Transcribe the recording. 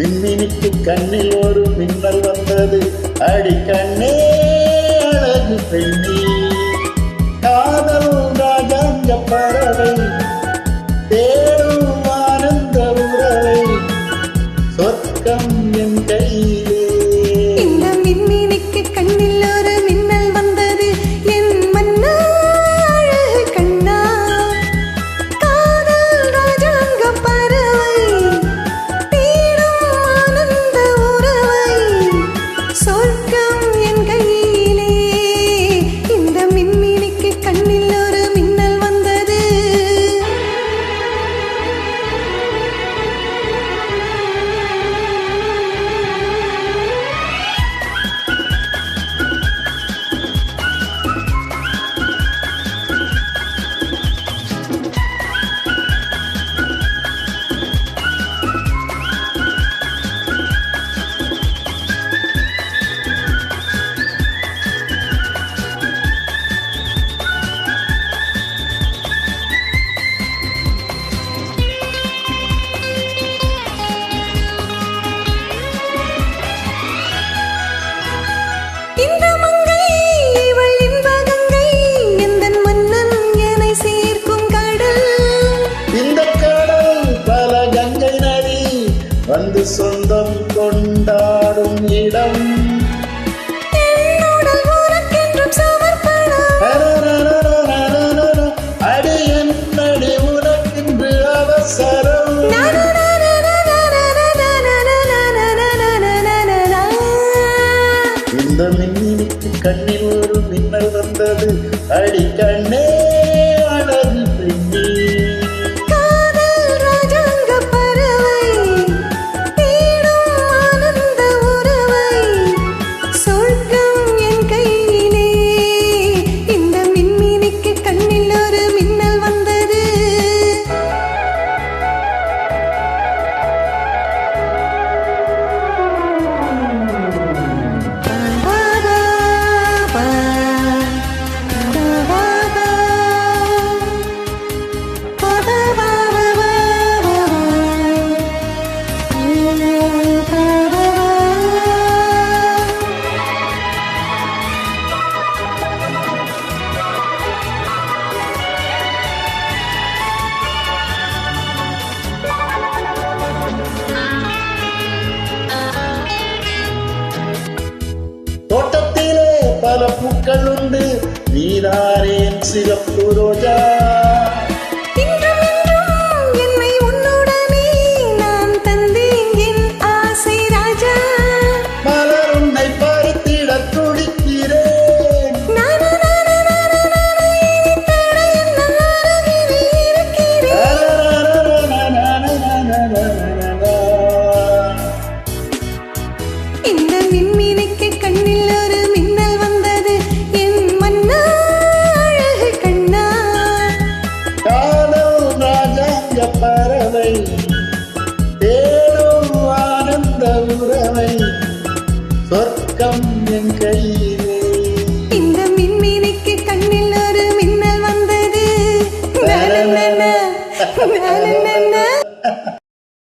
மின்மினிக்கு கண்ணில் ஒரு மின்னல் வந்தது. அடி கண்ணே அழகு பெண்ணே, காதல் ராஜாங்க பறவை தேடும் ஆனந்த உறவை, சொர்க்கம் என் கையிலே. இந்த மின்மினிக்கு கண்ணில் ஒரு மின்னல் வந்தது. என் மன்னா அழகு கண்ணா, காதல் ராஜாங்க பறவை தேடும் ஆனந்த உறவை, சொர்க்கம் என் கையிலே. இந்த மின்மினிக்கு கண்ணில் ஒரு மின்னல் வந்தது. இந்த மங்கை இவள் இன்பகங்கை, எந்தன் மன்னன் என்னை சேர்க்கும் கடல். இந்த கடல் பல கங்கை நதி வந்து சொந்தம் கொண்டாடும் இடம். என்னுடல் உனக்கென்றும் சமர்ப்பணம். அடி என்னடி உனக்கென்று அவசரம். இந்த மின்மினிக்கு கண்ணில் ஒரு மின்னல் வந்தது. அடி கண்ணே அழகு பெண்ணே, காதல் ராஜாங்க பறவை தேடும் ஆனந்த உறவை, சொர்க்கம் என் கையிலே. இந்த மின்மினிக்கு கண்ணில் ஒரு மின்னல் வந்தது. தோட்டத்திலே பல பூக்கள் உண்டு, நீதானே என் சிகப்பு ரோஜா. இன்றும் என்றும் என்னை உன்னுடனே நான் தந்தேன் என் ஆசை ராஜா. மலர் உன்னை பறித்திட துடிக்கிறேன். இனி தடை என்ன அருகில் இருக்கிறேன். இந்த மின்மினிக்கு கண்ணில் ஒரு மின்னல் வந்தது. என் மன்னா அழகு கண்ணா, காதல் ராஜாங்க பறவை தேடும் ஆனந்த உறவை, சொர்க்கம் என் கையிலே. இந்த மின்மினிக்கு கண்ணில் ஒரு மின்னல் வந்தது.